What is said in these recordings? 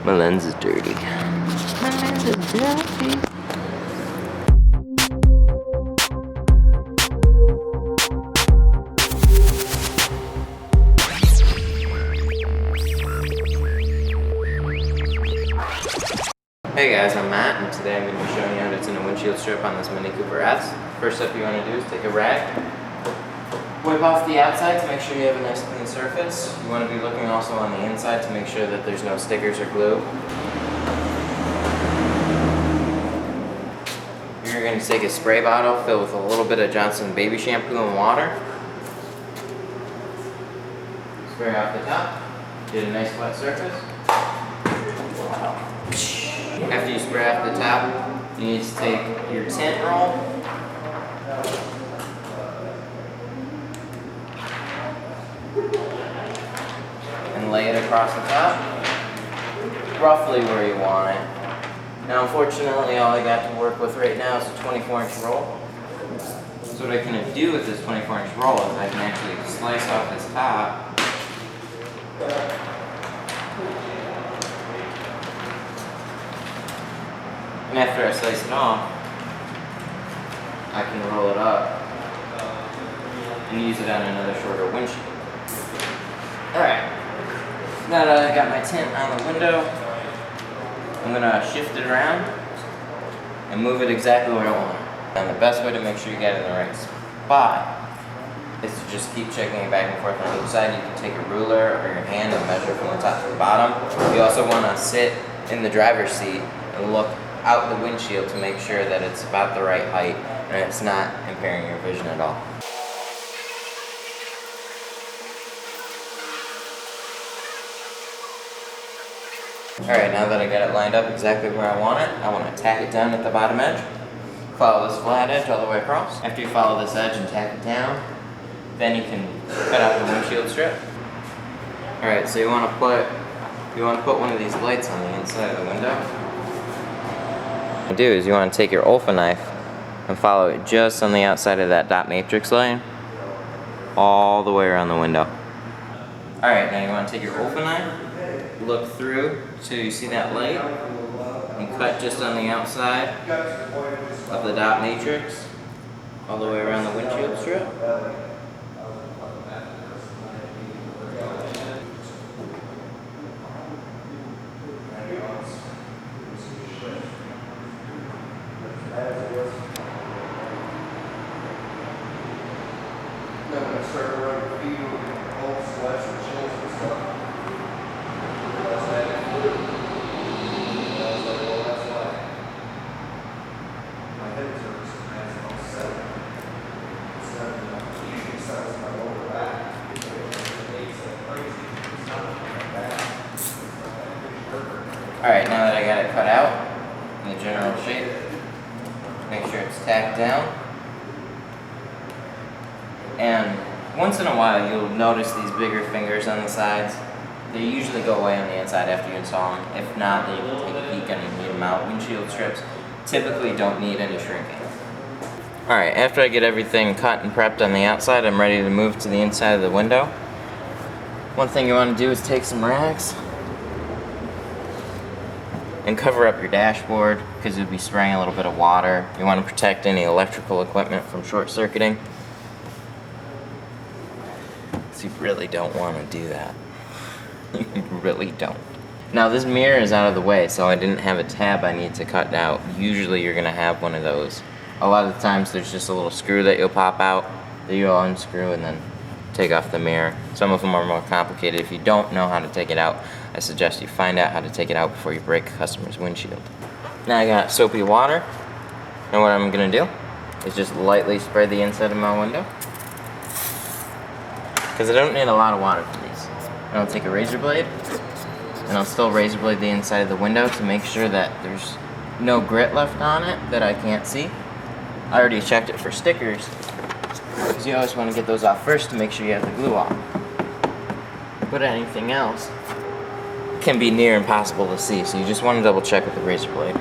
My lens is dirty. My lens is dirty. Hey guys, I'm Matt, and today I'm going to be showing you how to tint a windshield strip on this Mini Cooper S. First step you want to do is take a rag, wipe off the outside to make sure you have a nice clean surface. You want to be looking also on the inside to make sure that there's no stickers or glue. You're going to take a spray bottle filled with a little bit of Johnson baby shampoo and water. Spray off the top, get a nice wet surface. After you spray off the top, you need to take your tint roll and lay it across the top, roughly where you want it. Now unfortunately all I got to work with right now is a 24-inch roll. So what I can do with this 24-inch roll is I can actually slice off this top. And after I slice it off, I can roll it up and use it on another shorter windshield. Alright, now that I got my tint on the window, I'm going to shift it around and move it exactly where I want it. And the best way to make sure you get it in the right spot is to just keep checking it back and forth on each side. You can take a ruler or your hand and measure from the top to the bottom. You also want to sit in the driver's seat and look out the windshield to make sure that it's about the right height and it's not impairing your vision at all. Alright, now that I got it lined up exactly where I want it to tack it down at the bottom edge. Follow this flat edge all the way across. After you follow this edge and tack it down, then you can cut out the windshield strip. Alright, so you want to put one of these lights on the inside of the window. What you do is you want to take your Olfa knife and follow it just on the outside of that dot matrix line all the way around the window. Alright, now you want to take your Olfa knife, look through till you see that light, and cut just on the outside of the dot matrix all the way around the windshield strip. Alright, now that I got it cut out in the general shape, make sure it's tacked down. And once in a while you'll notice these bigger fingers on the sides. They usually go away on the inside after you install them. If not, then you can take a peek underneath them out. Windshield strips typically don't need any shrinking. Alright, after I get everything cut and prepped on the outside, I'm ready to move to the inside of the window. One thing you want to do is take some rags and cover up your dashboard because you'll be spraying a little bit of water. You want to protect any electrical equipment from short-circuiting. So you really don't want to do that. You really don't. Now this mirror is out of the way, so I didn't have a tab I need to cut out. Usually you're going to have one of those. A lot of the times there's just a little screw that you'll pop out that you'll unscrew and then take off the mirror. Some of them are more complicated. If you don't know how to take it out, I suggest you find out how to take it out before you break a customer's windshield. Now I got soapy water, and what I'm going to do is just lightly spray the inside of my window. Because I don't need a lot of water for these. And I'll take a razor blade, and I'll still razor blade the inside of the window to make sure that there's no grit left on it that I can't see. I already checked it for stickers, because you always want to get those off first to make sure you have the glue off. But anything else can be near impossible to see, so you just want to double check with the razor blade.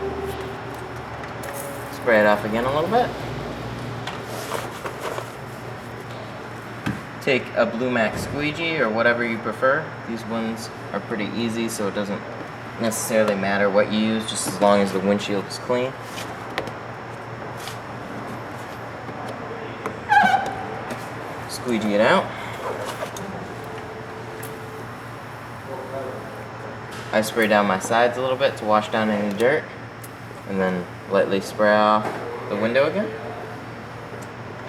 Spray it off again a little bit. Take a Blue Max squeegee or whatever you prefer. These ones are pretty easy, so it doesn't necessarily matter what you use, just as long as the windshield is clean. Squeegee it out. I spray down my sides a little bit to wash down any dirt, and then lightly spray off the window again.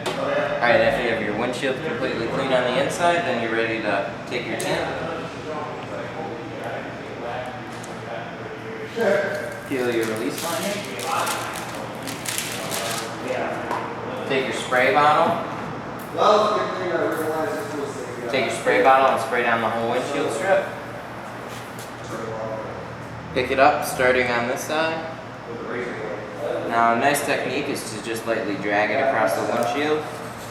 Alright, after you have your windshield completely clean on the inside, then you're ready to take your tint. Peel your release liner. Take your spray bottle. Take your spray bottle and spray down the whole windshield strip. Pick it up, starting on this side. Now, a nice technique is to just lightly drag it across the windshield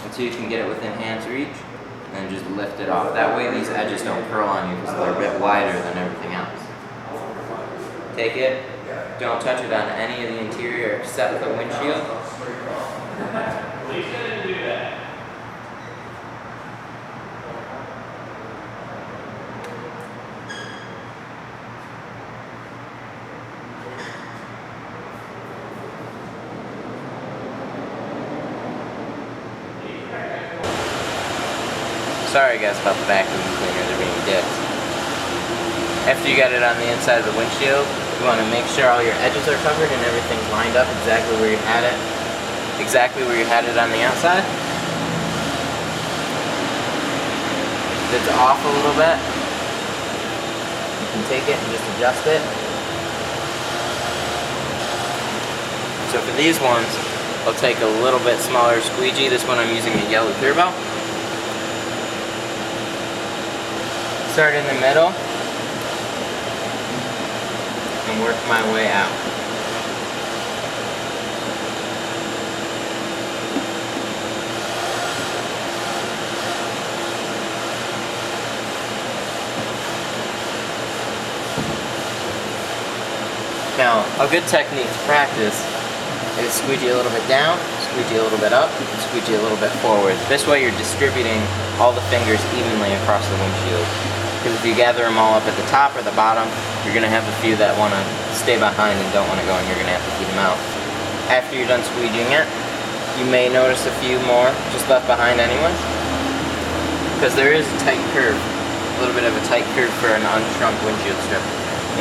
until you can get it within hand's reach, and then just lift it off. That way these edges don't curl on you because they're a bit wider than everything else. Take it, don't touch it on any of the interior except the windshield. Sorry guys about the vacuum cleaner, they're being dicks. After you got it on the inside of the windshield, you want to make sure all your edges are covered and everything's lined up exactly where you had it. Exactly where you had it on the outside. If it's off a little bit, you can take it and just adjust it. So for these ones, I'll take a little bit smaller squeegee. This one I'm using a yellow turbo. Start in the middle and work my way out. Now, a good technique to practice is squeegee a little bit down, squeegee a little bit up, and squeegee a little bit forward. This way you're distributing all the fingers evenly across the windshield. Because if you gather them all up at the top or the bottom, you're going to have a few that want to stay behind and don't want to go, and you're going to have to keep them out. After you're done squeegeeing it, you may notice a few more just left behind anyways. Because there is a tight curve, a little bit of a tight curve for an unshrunk windshield strip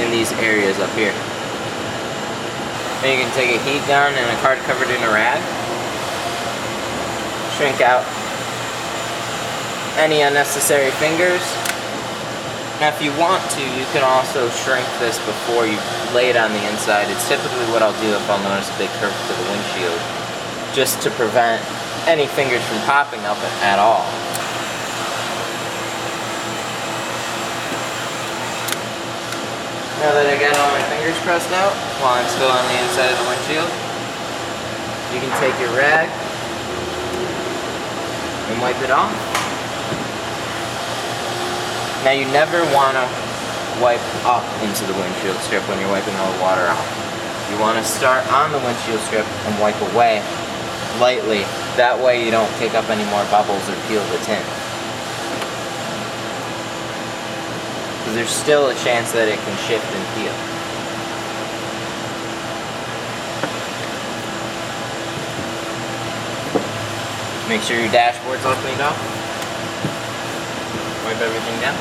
in these areas up here. Then you can take a heat gun and a card covered in a rag, shrink out any unnecessary fingers. Now if you want to, you can also shrink this before you lay it on the inside. It's typically what I'll do if I'll notice a big curve to the windshield, just to prevent any fingers from popping up at all. Now that I got all my fingers pressed out, while I'm still on the inside of the windshield, you can take your rag and wipe it off. Now you never want to wipe up into the windshield strip when you're wiping all the water off. You want to start on the windshield strip and wipe away lightly. That way you don't kick up any more bubbles or peel the tint. Because there's still a chance that it can shift and peel. Make sure your dashboard's all cleaned off. Wipe everything down.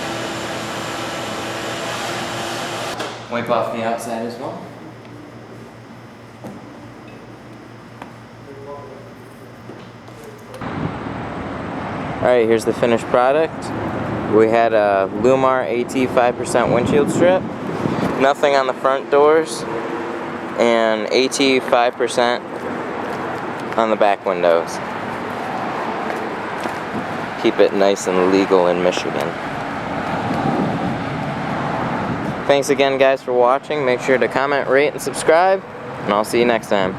Wipe off the outside as well. Alright, here's the finished product. We had a Lumar AT 5% windshield strip, nothing on the front doors, and AT 5% on the back windows. Keep it nice and legal in Michigan. Thanks again guys for watching. Make sure to comment, rate, and subscribe, and I'll see you next time.